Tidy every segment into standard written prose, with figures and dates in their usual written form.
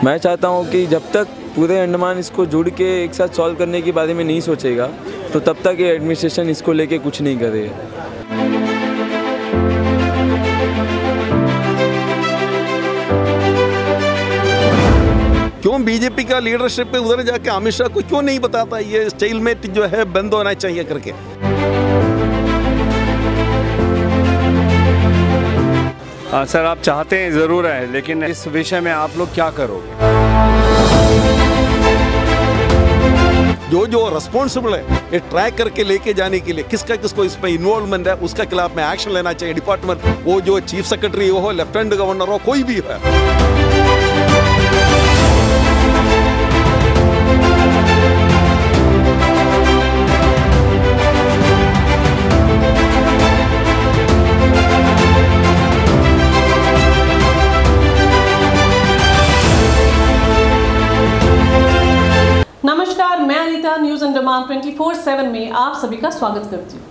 मैं चाहता हूँ कि जब तक पूरे अंडमान इसको जुड़ के एक साथ सॉल्व करने के बारे में नहीं सोचेगा तो तब तक ये एडमिनिस्ट्रेशन इसको लेके कुछ नहीं करेगा। क्यों बीजेपी का लीडरशिप पे उधर जाके अमित शाह को क्यों नहीं बताता ये स्टेलमेट जो है बंद होना चाहिए करके? हाँ सर, आप चाहते हैं ज़रूर है, लेकिन इस विषय में आप लोग क्या करोगे? जो रिस्पॉन्सिबल है ये ट्रैक करके लेके जाने के लिए किसका किसको इसमें इन्वॉल्वमेंट है उसका खिलाफ में एक्शन लेना चाहिए डिपार्टमेंट, वो जो चीफ सेक्रेटरी हो, लेफ्टिनेंट गवर्नर हो, कोई भी है। नमस्कार, मैं अनीता न्यूज़ अंडमान 24/7 में आप सभी का स्वागत करती हूँ।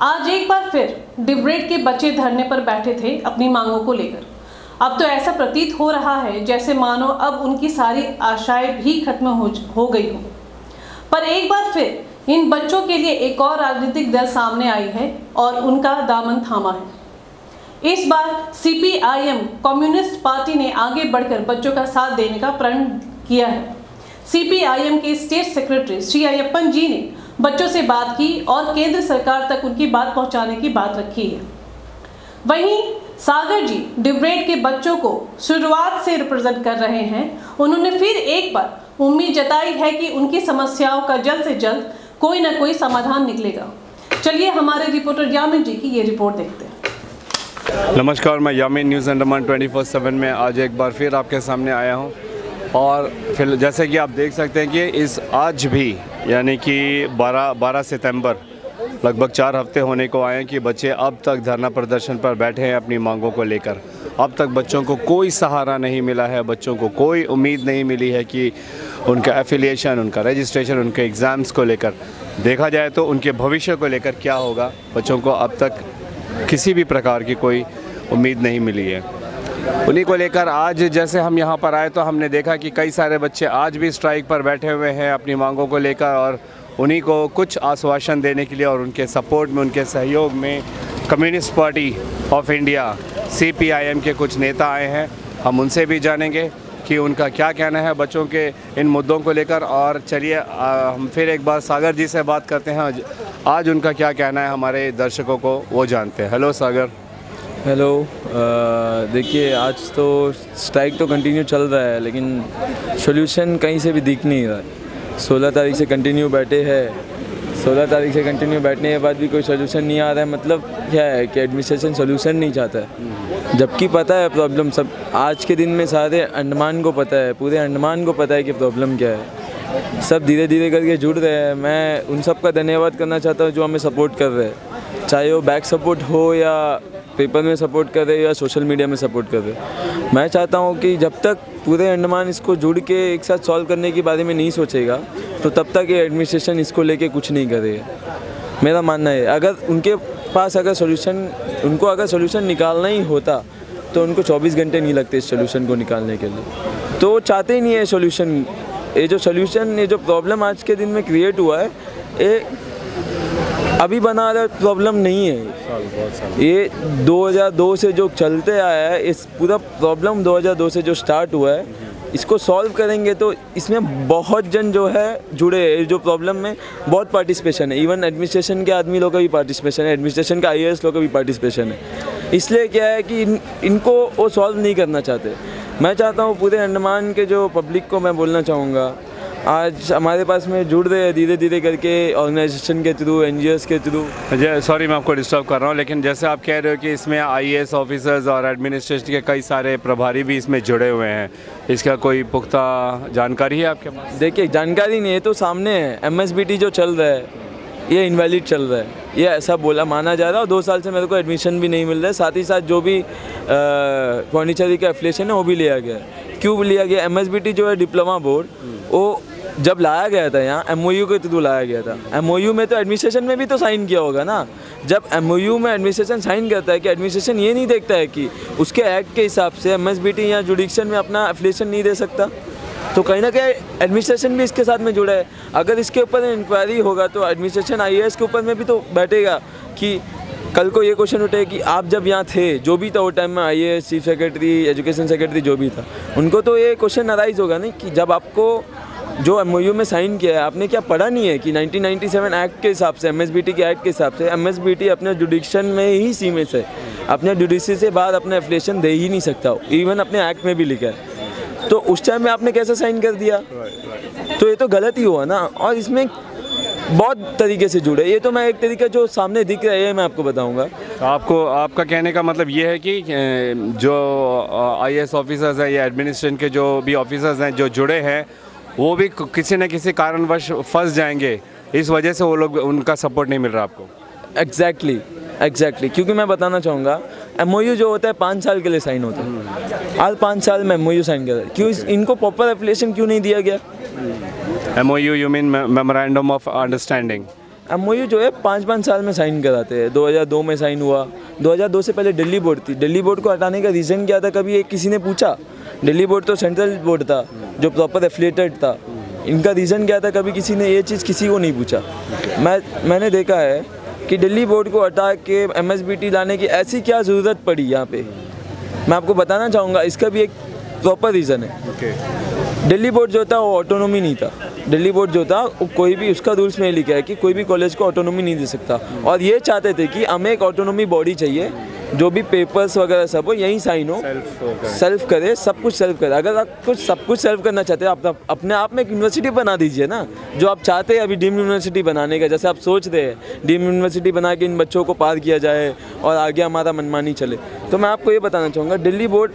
आज एक बार फिर डिब्रेड के बच्चे धरने पर बैठे थे अपनी मांगों को लेकर। अब तो ऐसा प्रतीत हो रहा है जैसे मानो अब उनकी सारी आशाएं भी खत्म हो गई हो। पर एक बार फिर इन बच्चों के लिए एक और राजनीतिक दल सामने आई है और उनका दामन थामा है। इस बार CPIM कम्युनिस्ट पार्टी ने आगे बढ़कर बच्चों का साथ देने का प्रण किया है। CPIM के स्टेट सेक्रेटरी श्री अय्यप्पन जी ने बच्चों से बात की और केंद्र सरकार तक उनकी बात पहुंचाने की बात रखी है। वहीं सागर जी डिब्रेड के बच्चों को शुरुआत से रिप्रेजेंट कर रहे हैं। उन्होंने फिर एक बार उम्मीद जताई है कि उनकी समस्याओं का जल्द से जल्द कोई ना कोई समाधान निकलेगा। चलिए हमारे रिपोर्टर यामिन जी की ये रिपोर्ट देखते हैं। नमस्कार, मैं यामिन न्यूज़ अंडमान 24/7 में आज एक बार फिर आपके सामने आया हूँ। और फिर जैसे कि आप देख सकते हैं कि इस आज भी यानी कि 12 सितंबर लगभग 4 हफ्ते होने को आए हैं कि बच्चे अब तक धरना प्रदर्शन पर बैठे हैं अपनी मांगों को लेकर। अब तक बच्चों को कोई सहारा नहीं मिला है, बच्चों को कोई उम्मीद नहीं मिली है कि उनका एफिलिएशन, उनका रजिस्ट्रेशन, उनके एग्ज़ाम्स को लेकर देखा जाए तो उनके भविष्य को लेकर क्या होगा, बच्चों को अब तक किसी भी प्रकार की कोई उम्मीद नहीं मिली है। उन्हीं को लेकर आज जैसे हम यहाँ पर आए तो हमने देखा कि कई सारे बच्चे आज भी स्ट्राइक पर बैठे हुए हैं अपनी मांगों को लेकर, और उन्हीं को कुछ आश्वासन देने के लिए और उनके सपोर्ट में, उनके सहयोग में communist party of India CPIM के कुछ नेता आए हैं। हम उनसे भी जानेंगे कि उनका क्या कहना है बच्चों के इन मुद्दों को लेकर। और चलिए हम फिर एक बार सागर जी से बात करते हैं, आज उनका क्या कहना है हमारे दर्शकों को वो जानते हैं। हेलो सागर। हेलो। देखिए, आज तो स्ट्राइक तो कंटिन्यू चल रहा है लेकिन सॉल्यूशन कहीं से भी दिख नहीं रहा है। 16 तारीख से कंटिन्यू बैठे हैं, 16 तारीख से कंटिन्यू बैठने के बाद भी कोई सॉल्यूशन नहीं आ रहा है। मतलब क्या है कि एडमिनिस्ट्रेशन सॉल्यूशन नहीं चाहता है, जबकि पता है प्रॉब्लम सब आज के दिन में सारे अंडमान को पता है, पूरे अंडमान को पता है कि प्रॉब्लम क्या है। सब धीरे धीरे करके जुड़ रहे हैं। मैं उन सब का धन्यवाद करना चाहता हूँ जो हमें सपोर्ट कर रहे हैं, चाहे वो बैक सपोर्ट हो या पेपर में सपोर्ट कर रहे या सोशल मीडिया में सपोर्ट कर रहे। मैं चाहता हूँ कि जब तक पूरे अंडमान इसको जुड़ के एक साथ सॉल्व करने के बारे में नहीं सोचेगा तो तब तक ये एडमिनिस्ट्रेशन इसको लेके कुछ नहीं करेगा। मेरा मानना है अगर उनके पास अगर सोल्यूशन निकालना ही होता तो उनको 24 घंटे नहीं लगते इस सोल्यूशन को निकालने के लिए। तो ये नहीं है सोल्यूशन। ये जो प्रॉब्लम आज के दिन में क्रिएट हुआ है ये अभी बना रहा प्रॉब्लम नहीं है। ये 2002 से जो चलते आया है, इस पूरा प्रॉब्लम 2002 से जो स्टार्ट हुआ है, इसको सॉल्व करेंगे तो इसमें बहुत जन जो है जुड़े हैं। जो प्रॉब्लम में बहुत पार्टिसिपेशन है, इवन एडमिनिस्ट्रेशन के आदमी लोग का भी पार्टिसिपेशन है, एडमिनिस्ट्रेशन का IAS लोग का भी पार्टिसिपेशन है। इसलिए क्या है कि इनको वो सॉल्व नहीं करना चाहते। मैं चाहता हूँ पूरे अंडमान के जो पब्लिक को मैं बोलना चाहूँगा, आज हमारे पास में जुड़ रहे हैं धीरे धीरे करके ऑर्गेनाइजेशन के थ्रू, NGOs के थ्रू। सॉरी मैं आपको डिस्टर्ब कर रहा हूँ, लेकिन जैसे आप कह रहे हो कि इसमें IAS ऑफिसर्स और एडमिनिस्ट्रेशन के कई सारे प्रभारी भी इसमें जुड़े हुए हैं, इसका कोई पुख्ता जानकारी है आपके पास? देखिए, जानकारी नहीं है तो सामने है। MSBT जो चल रहा है ये इनवैलिड चल रहा है, ये ऐसा माना जा रहा है। और 2 साल से मेरे को एडमिशन भी नहीं मिल रहा है। साथ ही साथ जो भी पौंडीचेरी का एफिलिएशन है वो भी लिया गया है। क्यों लिया गया? MSBT जो है डिप्लोमा बोर्ड, वो जब लाया गया था यहाँ MOU के थ्रू लाया गया था। MOU में तो एडमिनिस्ट्रेशन में भी तो साइन किया होगा ना। जब MOU में एडमिनिस्ट्रेशन साइन करता है कि एडमिनिस्ट्रेशन ये नहीं देखता है कि उसके एक्ट के हिसाब से MSBT या जुडिक्शन में अपना एफिलिएशन नहीं दे सकता, तो कहीं ना कहीं एडमिनिस्ट्रेशन भी इसके साथ में जुड़ा है। अगर इसके ऊपर इंक्वायरी होगा तो एडमिनिस्ट्रेशन IAS के ऊपर में भी तो बैठेगा कि कल को ये क्वेश्चन उठे कि आप जब यहाँ थे, जो भी था वो टाइम में IAS, chief secretary, education secretary जो भी था, उनको तो ये क्वेश्चन अराइज होगा नहीं कि जब आपको जो MOU में साइन किया है आपने क्या पढ़ा नहीं है कि 1997 एक्ट के हिसाब से, MSBT के एक्ट के हिसाब से MSBT अपने जुडिक्शन में ही सीमित है, अपने जुडिशरी से बाहर अपना एफिलिएशन दे ही नहीं सकता, इवन अपने एक्ट में भी लिखा है। तो उस टाइम में आपने कैसे साइन कर दिया? तो ये तो गलत ही हुआ ना। और इसमें बहुत तरीके से जुड़े, ये तो मैं एक तरीका जो सामने दिख रहा है मैं आपको बताऊंगा। आपको आपका कहने का मतलब ये है कि जो IAS ऑफिसर्स हैं या एडमिनिस्ट्रेशन के जो भी ऑफिसर्स हैं जो जुड़े हैं वो भी किसी न किसी कारणवश फंस जाएंगे, इस वजह से वो लोग, उनका सपोर्ट नहीं मिल रहा आपको? एग्जैक्टली क्योंकि मैं बताना चाहूँगा MOU जो होता है 5 साल के लिए साइन होता है। आज 5 साल में MOU साइन कर रहा है, क्यों इनको प्रॉपर एफिलिएशन क्यों नहीं दिया गया? MOU you mean memorandum of understanding? MOU जो है 5-5 साल में साइन कराते हैं। 2002 में साइन हुआ। 2002 से पहले दिल्ली बोर्ड थी। दिल्ली बोर्ड को हटाने का रीज़न क्या था, कभी एक किसी ने पूछा? दिल्ली बोर्ड तो सेंट्रल बोर्ड था जो प्रॉपर एफिलिएटेड था। इनका रीज़न क्या था, कभी किसी ने ये चीज़ किसी को नहीं पूछा। मैंने देखा है कि दिल्ली बोर्ड को हटा के MSBT लाने की ऐसी क्या ज़रूरत पड़ी यहाँ पे, मैं आपको बताना चाहूँगा। इसका भी एक प्रॉपर रीज़न है। दिल्ली बोर्ड जो था वो ऑटोनॉमी नहीं था। दिल्ली बोर्ड जो था वो कोई भी, उसका रूल्स में लिखा है कि कोई भी कॉलेज को ऑटोनॉमी नहीं दे सकता, और ये चाहते थे कि हमें एक ऑटोनॉमी बॉडी चाहिए, जो भी पेपर्स वगैरह सब हो यहीं साइन हो, सेल्फ करे, सब कुछ सेल्फ करे। अगर आप सब कुछ सेल्फ करना चाहते हैं आप अपने आप में एक यूनिवर्सिटी बना दीजिए ना, जो आप चाहते हैं अभी डीम्ड यूनिवर्सिटी बनाने का, जैसे आप सोच रहे हैं डीम्ड यूनिवर्सिटी बना के इन बच्चों को पार किया जाए और आगे हमारा मनमानी चले। तो मैं आपको ये बताना चाहूँगा, दिल्ली बोर्ड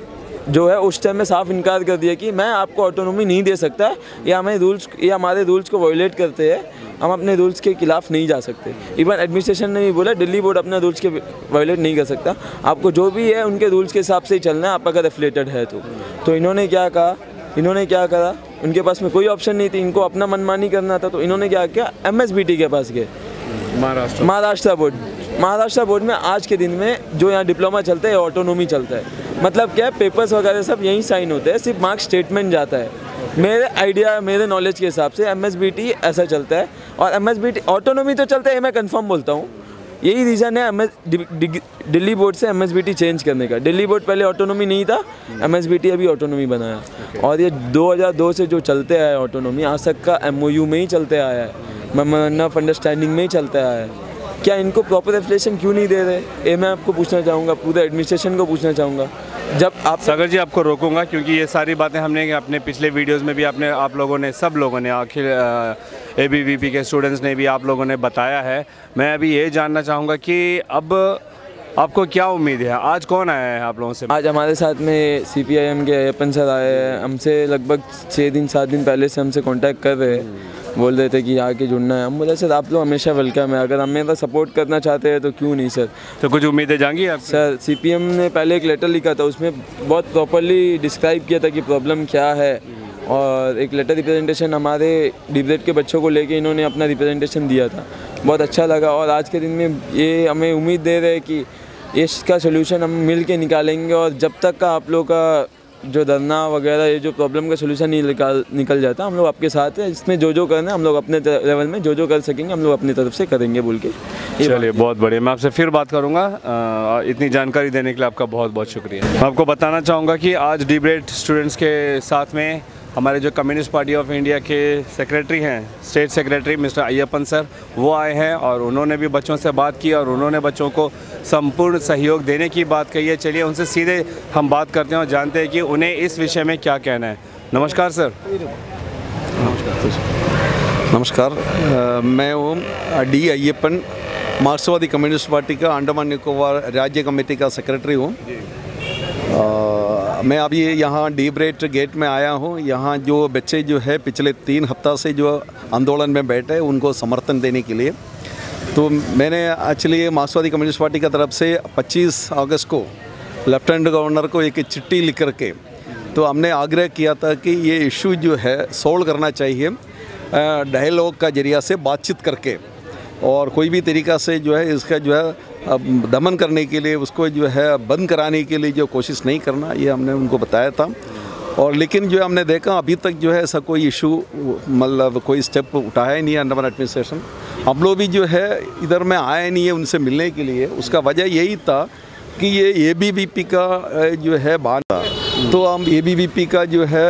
जो है उस टाइम में साफ इनकार कर दिया कि मैं आपको ऑटोनॉमी नहीं दे सकता, या हमारे रूल्स को वायलेट करते हैं, हम अपने रूल्स के खिलाफ नहीं जा सकते। इवन एडमिनिस्ट्रेशन ने भी बोला दिल्ली बोर्ड अपने रूल्स के वायलेट नहीं कर सकता, आपको जो भी है उनके रूल्स के हिसाब से ही चलना है, आप अगर एफिलिएटेड है तो इन्होंने क्या कहा, इन्होंने क्या करा, उनके पास में कोई ऑप्शन नहीं थी, इनको अपना मनमानी करना था, तो इन्होंने क्या किया, MSBT के पास गए, महाराष्ट्र बोर्ड में आज के दिन में जो यहाँ डिप्लोमा चलता है ऑटोनॉमी चलता है। मतलब क्या है, पेपर्स वगैरह सब यहीं साइन होते हैं, सिर्फ मार्क्स स्टेटमेंट जाता है। मेरे आइडिया, मेरे नॉलेज के हिसाब से MSBT ऐसा चलता है, और MSBT ऑटोनॉमी तो चलता है, मैं कंफर्म बोलता हूँ। यही रीज़न है दिल्ली बोर्ड से MSBT चेंज करने का। दिल्ली बोर्ड पहले ऑटोनॉमी नहीं था, MSBT अभी ऑटोनॉमी बनाया, और ये 2002 से जो चलते आया है ऑटोनॉमी, आज तक का MOU में ही चलते आया है, मेमोरेंडम ऑफ अंडरस्टैंडिंग में ही चलता आया है। क्या इनको प्रॉपर एफिलिएशन क्यों नहीं दे रहे, ये मैं आपको पूछना चाहूँगा, पूरे एडमिनिस्ट्रेशन को पूछना चाहूँगा। जब आप सागर जी, आपको रोकूंगा क्योंकि ये सारी बातें हमने अपने पिछले वीडियोस में भी आप लोगों ने, सब लोगों ने, आखिर ABVP के स्टूडेंट्स ने भी आप लोगों ने बताया है। मैं अभी ये जानना चाहूँगा कि अब आपको क्या उम्मीद है, आज कौन आया है आप लोगों से? आज हमारे साथ में CPIM के अय्यप्पन सर आए हैं, हमसे लगभग 6-7 दिन पहले से हमसे कांटेक्ट कर रहे हैं, बोल रहे थे कि आके जुड़ना है। हम बोले सर आप लोग हमेशा वेलकम है, अगर हम मेरा सपोर्ट करना चाहते हैं तो क्यों नहीं सर। तो कुछ उम्मीदें जाएंगी आप? सर CPM ने पहले एक लेटर लिखा था, उसमें बहुत प्रॉपरली डिस्क्राइब किया था कि प्रॉब्लम क्या है, और एक लेटर रिप्रेजेंटेशन हमारे डिबेट के बच्चों को लेके इन्होंने अपना रिप्रेजेंटेशन दिया था, बहुत अच्छा लगा। और आज के दिन में ये हमें उम्मीद दे रहे हैं कि इसका सोल्यूशन हम मिल के निकालेंगे, और जब तक का आप लोग का जो धरना वगैरह, ये जो प्रॉब्लम का सोल्यूशन नहीं निकल जाता, हम लोग आपके साथ हैं। इसमें जो करना है हम लोग अपने लेवल में जो कर सकेंगे हम लोग अपनी तरफ से करेंगे बोल के। चलिए, बहुत बढ़िया, मैं आपसे फिर बात करूंगा। इतनी जानकारी देने के लिए आपका बहुत बहुत शुक्रिया। मैं आपको बताना चाहूँगा कि आज डिबेट स्टूडेंट्स के साथ में हमारे जो कम्युनिस्ट पार्टी ऑफ इंडिया के सेक्रेटरी हैं, state secretary mister Ayyappan sir, वो आए हैं, और उन्होंने भी बच्चों से बात की और उन्होंने बच्चों को संपूर्ण सहयोग देने की बात कही है। चलिए उनसे सीधे हम बात करते हैं और जानते हैं कि उन्हें इस विषय में क्या कहना है। नमस्कार सर। नमस्कार, मैं हूँ D अय्यप्पन, मार्क्सवादी कम्युनिस्ट पार्टी का अंडमान निकोबार राज्य कमेटी का सेक्रेटरी हूँ। मैं अभी यहाँ डिबेट गेट में आया हूँ। यहाँ जो बच्चे जो है पिछले 3 हफ्ता से जो आंदोलन में बैठे उनको समर्थन देने के लिए, तो मैंने एक्चुअली मार्क्सवादी कम्युनिस्ट पार्टी की तरफ से 25 अगस्त को लेफ्टिनेंट गवर्नर को एक चिट्ठी लिख करके तो हमने आग्रह किया था कि ये इशू जो है सोल्व करना चाहिए। डायलॉग का जरिया से बातचीत करके और कोई भी तरीक़ा से जो है इसका जो है दमन करने के लिए, उसको जो है बंद कराने के लिए जो कोशिश नहीं करना, ये हमने उनको बताया था। और लेकिन जो हमने देखा अभी तक जो है ऐसा कोई इशू मतलब कोई स्टेप उठाया ही नहीं है अंडमान एडमिनिस्ट्रेशन। हम लोग भी जो है इधर में आए नहीं है उनसे मिलने के लिए। उसका वजह यही था कि ये ABVP का जो है बात था, तो हम ABVP का जो है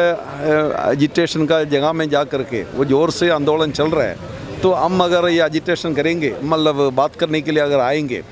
एजिटेशन का जगह में जा कर के वो ज़ोर से आंदोलन चल रहा है, तो हम अगर ये एजिटेशन करेंगे मतलब बात करने के लिए अगर आएंगे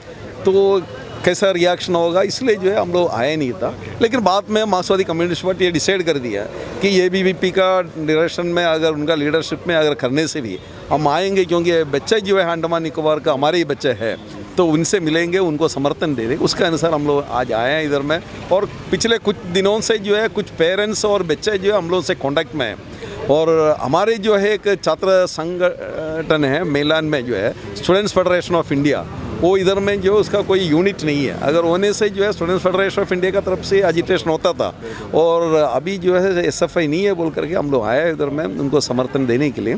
तो कैसा रिएक्शन होगा, इसलिए जो है हम लोग आए नहीं था। लेकिन बाद में मार्क्सवादी कम्युनिस्ट पार्टी ये डिसाइड कर दिया कि ABVP का डायरेक्शन में अगर उनका लीडरशिप में अगर करने से भी हम आएंगे, क्योंकि बच्चा जो है अंडमान निकोबार का हमारे ही बच्चे है, तो उनसे मिलेंगे, उनको समर्थन दे देंगे। उसके अनुसार हम लोग आज आए हैं इधर में। और पिछले कुछ दिनों से जो है कुछ पेरेंट्स और बच्चे जो है हम लोग से कॉन्टैक्ट में हैं। और हमारे जो है एक छात्र संगठन है मेलान में जो है स्टूडेंट्स फेडरेशन ऑफ इंडिया, वो इधर में जो उसका कोई यूनिट नहीं है। अगर होने से जो है स्टूडेंट्स फेडरेशन ऑफ इंडिया का तरफ से एजिटेशन होता था, और अभी जो है SFI नहीं है बोल करके हम लोग आए इधर में उनको समर्थन देने के लिए।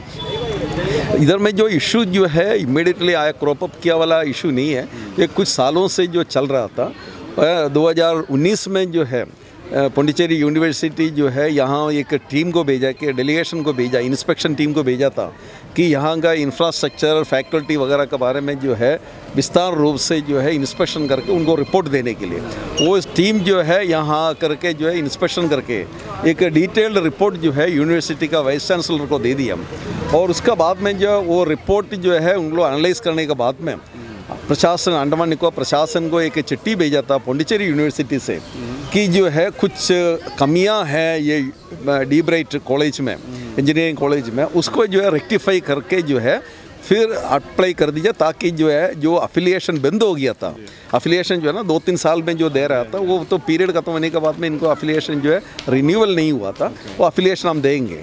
इधर में जो इशू जो है इमीडिएटली आया क्रॉप अप किया वाला इशू नहीं है, ये कुछ सालों से जो चल रहा था। 2019 में जो है पौंडीचेरी यूनिवर्सिटी जो है यहाँ एक टीम को भेजा कि डेलीगेशन को भेजा, इंस्पेक्शन टीम को भेजा था कि यहाँ का इंफ्रास्ट्रक्चर फैकल्टी वगैरह के बारे में जो है विस्तार रूप से जो है इंस्पेक्शन करके उनको रिपोर्ट देने के लिए वो टीम जो है यहाँ करके जो है इंस्पेक्शन करके एक डिटेल्ड रिपोर्ट जो है यूनिवर्सिटी का वाइस चांसलर को दे दिया। और उसका बाद में जो वो रिपोर्ट जो है उन लोग एनालाइज करने के बाद में प्रशासन अंडमान निकोबार प्रशासन को एक चिट्ठी भेजा था पौंडीचेरी यूनिवर्सिटी से कि जो है कुछ कमियां हैं ये डी ब्राइट कॉलेज में, इंजीनियरिंग कॉलेज में, उसको जो है रेक्टिफाई करके जो है फिर अप्लाई कर दीजिए, ताकि जो है जो अफिलिएशन बंद हो गया था, अफिलिएशन जो है ना 2-3 साल में जो दे रहा था वो तो पीरियड खत्म होने के बाद में इनको अफिलिएशन जो है रिन्यूअल नहीं हुआ था, वो अफिलिएशन हम देंगे।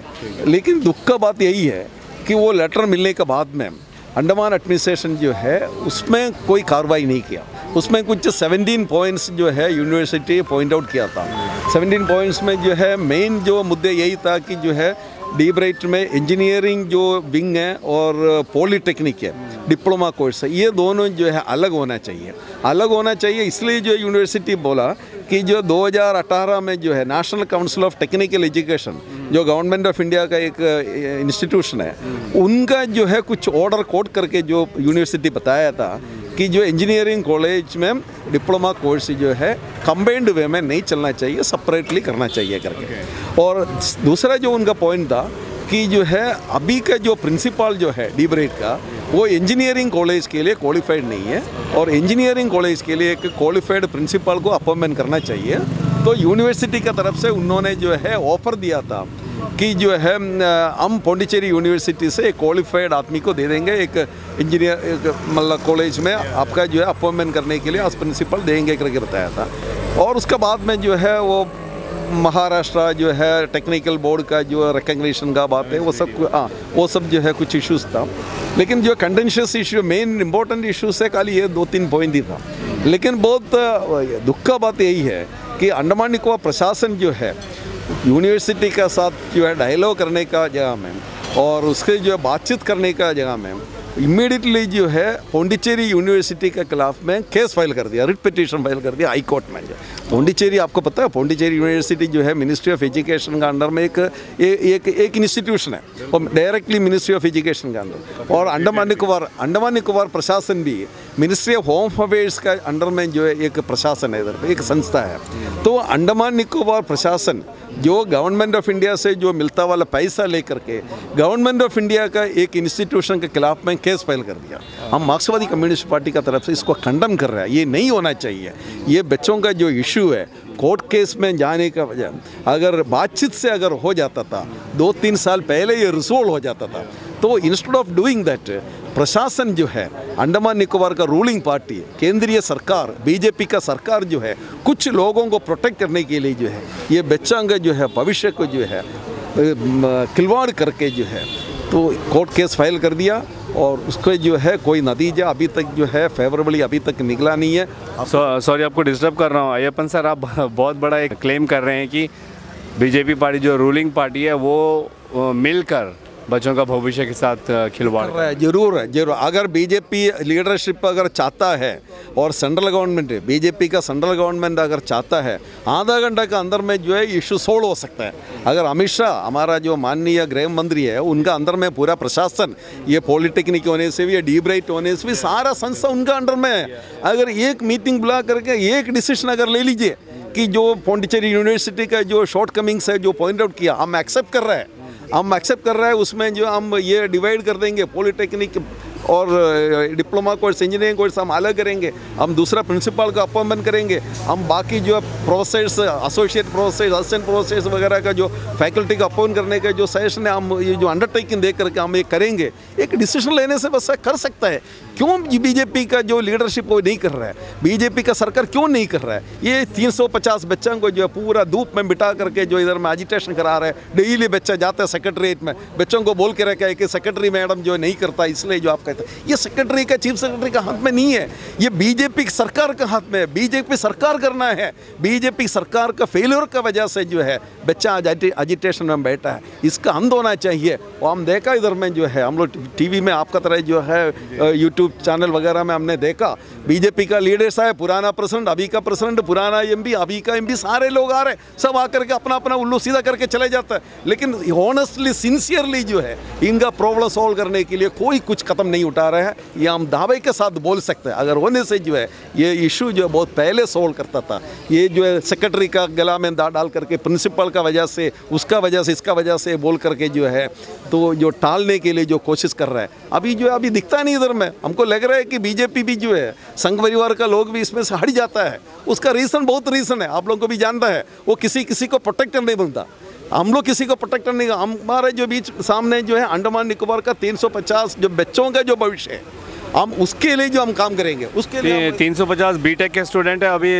लेकिन दुख का बात यही है कि वो लेटर मिलने के बाद में अंडमान एडमिनिस्ट्रेशन जो है उसमें कोई कार्रवाई नहीं किया। उसमें कुछ 17 पॉइंट्स जो है यूनिवर्सिटी पॉइंट आउट किया था। 17 पॉइंट्स में जो है मेन जो मुद्दे यही था कि जो है डी ब्राइट में इंजीनियरिंग जो विंग है और पॉलीटेक्निक है, डिप्लोमा कोर्स है, ये दोनों जो है अलग होना चाहिए, अलग होना चाहिए। इसलिए जो यूनिवर्सिटी बोला कि जो 2018 में जो है national council of technical education जो गवर्नमेंट ऑफ इंडिया का एक इंस्टीट्यूशन है, उनका जो है कुछ ऑर्डर कोट करके जो यूनिवर्सिटी बताया था कि जो इंजीनियरिंग कॉलेज में डिप्लोमा कोर्स जो है कंबाइंड वे में नहीं चलना चाहिए, सेपरेटली करना चाहिए करके। और दूसरा जो उनका पॉइंट था कि जो है अभी का जो प्रिंसिपल जो है डी ब्राइट का वो इंजीनियरिंग कॉलेज के लिए क्वालिफाइड नहीं है, और इंजीनियरिंग कॉलेज के लिए एक क्वालिफाइड प्रिंसिपल को अपॉइंटमेंट करना चाहिए। तो यूनिवर्सिटी की तरफ से उन्होंने जो है ऑफर दिया था कि जो है हम पौंडीचेरी यूनिवर्सिटी से एक क्वालिफाइड आदमी को दे देंगे, एक इंजीनियर मतलब कॉलेज में आपका जो है अपॉइंटमेंट करने के लिए आज प्रिंसिपल देंगे करके बताया था। और उसके बाद में जो है वो महाराष्ट्र जो है टेक्निकल बोर्ड का जो रिकग्निशन का बात है वो सब जो है कुछ इश्यूज था। लेकिन जो contentious issue main important issue से खाली ये 2-3 पॉइंट ही था। लेकिन बहुत दुख का बात यही है कि अंडमान निकोबार प्रशासन जो है यूनिवर्सिटी का साथ जो है डायलॉग करने का जगह में और उसके जो बातचीत करने का जगह में इमीडिएटली जो है पौंडीचेरी यूनिवर्सिटी के खिलाफ में केस फाइल कर दिया, रिट पिटीशन फाइल कर दिया हाई कोर्ट में। पौंडीचेरी आपको पता है पौंडीचेरी यूनिवर्सिटी जो है मिनिस्ट्री ऑफ एजुकेशन का अंडर में एक इंस्टीट्यूशन है और डायरेक्टली मिनिस्ट्री ऑफ एजुकेशन के अंदर। और अंडमान निकोबार प्रशासन भी मिनिस्ट्री ऑफ होम अफेयर्स का अंडर में जो है एक प्रशासन है, इधर एक संस्था है। तो अंडमान निकोबार प्रशासन जो गवर्नमेंट ऑफ इंडिया से जो मिलता वाला पैसा लेकर के गवर्नमेंट ऑफ इंडिया का एक इंस्टीट्यूशन के खिलाफ में केस फाइल कर दिया। हम मार्क्सवादी कम्युनिस्ट पार्टी का तरफ से इसको खंडन कर रहे हैं, ये नहीं होना चाहिए। ये बच्चों का जो इशू है कोर्ट केस में जाने का वजह अगर बातचीत से अगर हो जाता था 2-3 साल पहले ये रिजोल्व हो जाता था। तो इंस्टेड ऑफ डूइंग दैट प्रशासन जो है अंडमान निकोबार का रूलिंग पार्टी केंद्रीय सरकार बीजेपी का सरकार जो है कुछ लोगों को प्रोटेक्ट करने के लिए जो है ये बच्चों का जो है भविष्य को जो है खिलवाड़ करके जो है तो कोर्ट केस फाइल कर दिया और उसको जो है कोई नतीजा अभी तक जो है फेवरेबली अभी तक निकला नहीं है। सॉरी आपको डिस्टर्ब कर रहा हूँ अय्यप्पन सर, आप बहुत बड़ा एक क्लेम कर रहे हैं कि बीजेपी पार्टी जो रूलिंग पार्टी है वो मिलकर बच्चों का भविष्य के साथ खिलवाड़ कर रहा है। जरूर है, जरूर। अगर बीजेपी लीडरशिप अगर चाहता है और सेंट्रल गवर्नमेंट, बीजेपी का सेंट्रल गवर्नमेंट अगर चाहता है, आधा घंटा के अंदर में जो है इशू सोल्व हो सकता है। अगर अमित शाह हमारा जो माननीय गृह मंत्री है, उनका अंदर में पूरा प्रशासन, ये पॉलिटेक्निक होने से भी, ये डीब्राइट होने से भी सारा संस्था उनका अंडर में है। अगर एक मीटिंग बुला करके एक डिसीजन अगर ले लीजिए कि जो पौंडीचेरी यूनिवर्सिटी का जो शॉर्ट कमिंग्स है, जो पॉइंट आउट किया, हम एक्सेप्ट कर रहे हैं, उसमें जो हम ये डिवाइड कर देंगे, पॉलिटेक्निक और डिप्लोमा कोर्स, इंजीनियरिंग कोर्स हम अलग करेंगे, हम दूसरा प्रिंसिपल का अपॉइंटमेंट करेंगे, हम बाकी जो professors, associate professors, assistant professors वगैरह का जो फैकल्टी का अपॉइंट करने का जो सजेशन है, हम ये जो अंडरटेकिंग दे करके हम ये करेंगे। एक डिसीजन लेने से बस कर सकता है। क्यों बीजेपी का जो लीडरशिप वो नहीं कर रहा है, बीजेपी का सरकार क्यों नहीं कर रहा है? ये 350 बच्चों को जो है पूरा धूप में बिठा करके जो इधर में एजिटेशन करा रहे हैं। डेली बच्चा जाता है सेक्रेटरीट में, बच्चों को बोल के रखा है कि सेक्रेटरी मैडम जो नहीं करता, इसलिए जो आप कहते हैं, ये सेक्रेटरी का, चीफ सेक्रेटरी का हाथ में नहीं है, ये बीजेपी सरकार का हाथ में है। बीजेपी सरकार करना है। बीजेपी सरकार का फेलियर का वजह से जो है बच्चा एजिटेशन में बैठा है, इसका अंत होना चाहिए। और हम देखा इधर में जो है, हम लोग टीवी में आपका तरह जो है यूट्यूब चैनल वगैरह में हमने देखा, बीजेपी का लीडर्स है, पुराना प्रेसिडेंट, अभी का प्रेसिडेंट, पुराना एमपी, अभी का एमपी, सारे लोग आ रहे, सब आकर के अपना अपना उल्लू सीधा करके चले जाता है। लेकिन ऑनेस्टली, सिंसियरली जो है इनका प्रॉब्लम सॉल्व करने के लिए कोई कुछ कदम नहीं उठा रहे हैं। ये हम दावे के साथ बोल सकते हैं। अगर होने से जो है ये इशू जो है बहुत पहले सॉल्व करता था। ये जो है सेक्रेटरी का गला में डाल करके, प्रिंसिपल का वजह से, उसका वजह से, इसका वजह से बोल करके जो है तो जो टालने के लिए जो कोशिश कर रहा है, अभी जो है अभी दिखता नहीं इधर में। हमको लग रहा है कि बीजेपी भी जो है, संघ परिवार का लोग भी इसमें से हट जाता है। उसका रीज़न बहुत रीज़न है, आप लोगों को भी जानता है। वो किसी को प्रोटेक्ट नहीं बनता, हम लोग किसी को प्रोटेक्ट नहीं। हमारे जो बीच सामने जो है अंडमान निकोबार का 350 जो बच्चों का जो भविष्य है, हम उसके लिए जो हम काम करेंगे, उसके लिए 350 बीटेक के स्टूडेंट है, अभी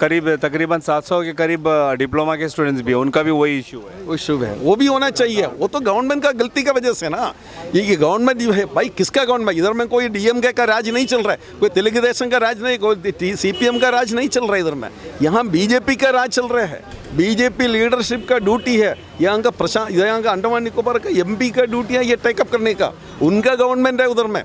करीब तकरीबन 700 के करीब डिप्लोमा के स्टूडेंट्स भी है, उनका भी वही इशू है। वो भी होना चाहिए। वो तो गवर्नमेंट का गलती का वजह से ना, ये गवर्नमेंट जो है, भाई किसका गवर्नमेंट? इधर में कोई डीएमके का राज नहीं चल रहा है, कोई तेलुगु देशम का राज नहीं, कोई सीपीएम का राज नहीं चल रहा है इधर में। यहाँ बीजेपी का राज चल रहा है। बीजेपी लीडरशिप का ड्यूटी है, यहाँ का अंडमान निकोबार का एमपी का ड्यूटी है ये टेकअप करने का। उनका गवर्नमेंट है उधर में,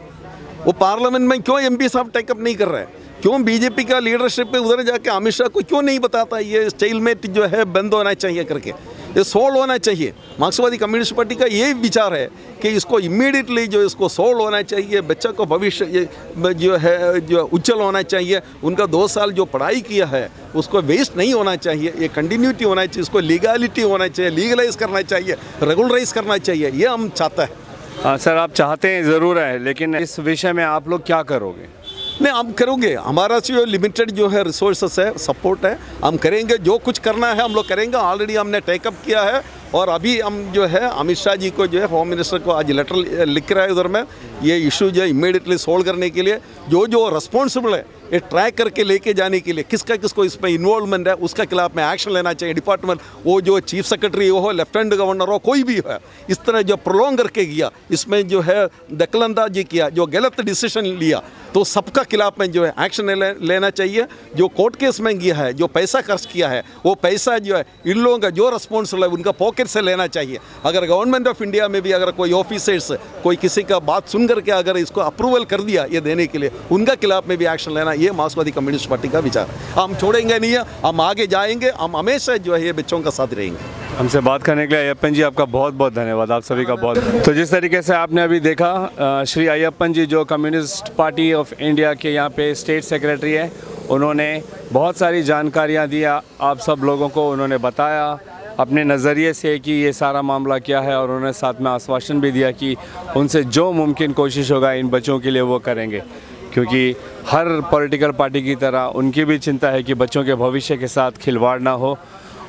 वो पार्लियामेंट में क्यों एमपी साहब टेकअप नहीं कर रहे हैं? क्यों बीजेपी का लीडरशिप पे उधर जाके अमित शाह को क्यों नहीं बताता ये स्टेलमेट जो है बंद होना चाहिए करके, ये सोल्व होना चाहिए? मार्क्सवादी कम्युनिस्ट पार्टी का यही विचार है कि इसको इमीडिएटली जो इसको सोल्व होना चाहिए, बच्चा को भविष्य जो है जो उज्जवल होना चाहिए। उनका 2 साल जो पढ़ाई किया है उसको वेस्ट नहीं होना चाहिए, ये कंटिन्यूटी होना चाहिए, उसको लीगलिटी होना चाहिए, लीगलाइज करना चाहिए, रेगुलराइज करना चाहिए, ये हम चाहता है। हाँ सर, आप चाहते हैं ज़रूर है, लेकिन इस विषय में आप लोग क्या करोगे? नहीं, हम करोगे, हमारा जो लिमिटेड जो है रिसोर्सेस है, सपोर्ट है, हम करेंगे, जो कुछ करना है हम लोग करेंगे। ऑलरेडी हमने टेकअप किया है और अभी हम जो है अमित शाह जी को जो है होम मिनिस्टर को आज लेटर लिख रहा है उधर में, ये इशू जो है इमीडिएटली सोल्व करने के लिए जो रिस्पॉन्सिबल है ये ट्रैक करके लेके जाने के लिए, किसको इसमें इन्वॉल्वमेंट है उसका खिलाफ में एक्शन लेना चाहिए डिपार्टमेंट। वो जो चीफ सेक्रेटरी हो, लेफ्टिनेंट गवर्नर हो, कोई भी है, इस तरह जो प्रोलॉन्ग करके गया, इसमें जो है दखलंदाजी किया, जो गलत डिसीजन लिया, तो सबका खिलाफ में जो है एक्शन लेना चाहिए। जो कोर्ट केस में गया है, जो पैसा खर्च किया है, वो पैसा जो है इन लोगों का जो रिस्पॉन्सिबल है उनका पॉकेट से लेना चाहिए। अगर गवर्नमेंट ऑफ इंडिया में भी अगर कोई ऑफिसर्स कोई किसी का बात सुन करके अगर इसको अप्रूवल कर दिया ये देने के लिए, उनका खिलाफ में भी एक्शन लेना, ये मार्क्सवादी कम्युनिस्ट पार्टी का विचार है। हम छोड़ेंगे नहीं है, हम आगे जाएंगे, हम हमेशा जो है ये बच्चों का साथ रहेंगे। हमसे बात करने के लिए अय्यप्पन जी आपका बहुत बहुत धन्यवाद, आप सभी का बहुत। तो जिस तरीके से आपने अभी देखा, श्री अय्यप्पन जी जो कम्युनिस्ट पार्टी ऑफ इंडिया के यहाँ पे स्टेट सेक्रेटरी है, उन्होंने बहुत सारी जानकारियाँ दिया आप सब लोगों को। उन्होंने बताया अपने नज़रिए से कि ये सारा मामला क्या है, और उन्होंने साथ में आश्वासन भी दिया कि उनसे जो मुमकिन कोशिश होगा इन बच्चों के लिए वो करेंगे, क्योंकि हर पॉलिटिकल पार्टी की तरह उनकी भी चिंता है कि बच्चों के भविष्य के साथ खिलवाड़ ना हो,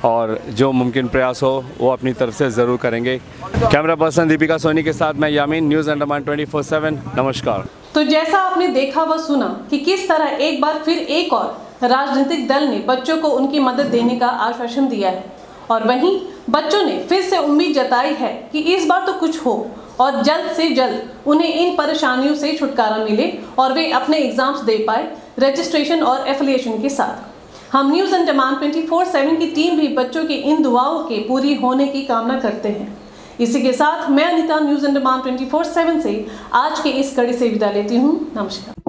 और जो मुमकिन प्रयास हो वो अपनी तरफ से ज़रूर करेंगे। कैमरा पर्सन दीपिका सोनी के साथ मैं यामीन, न्यूज़ अंडमान 24/7। नमस्कार। तो जैसा आपने देखा व सुना कि किस तरह एक बार फिर एक और राजनीतिक दल ने बच्चों को उनकी मदद देने का आश्वासन दिया है, और वहीं बच्चों ने फिर से उम्मीद जताई है कि इस बार तो कुछ हो और जल्द से जल्द उन्हें इन परेशानियों से छुटकारा मिले और वे अपने एग्जाम्स दे पाए रजिस्ट्रेशन और एफिलिएशन के साथ। हम न्यूज़ अंडमान 24/7 की टीम भी बच्चों की इन दुआओं के पूरी होने की कामना करते हैं। इसी के साथ मैं अनीता न्यूज़ अंडमान 24/7 से आज के इस कड़ी से विदा लेती हूँ। नमस्कार।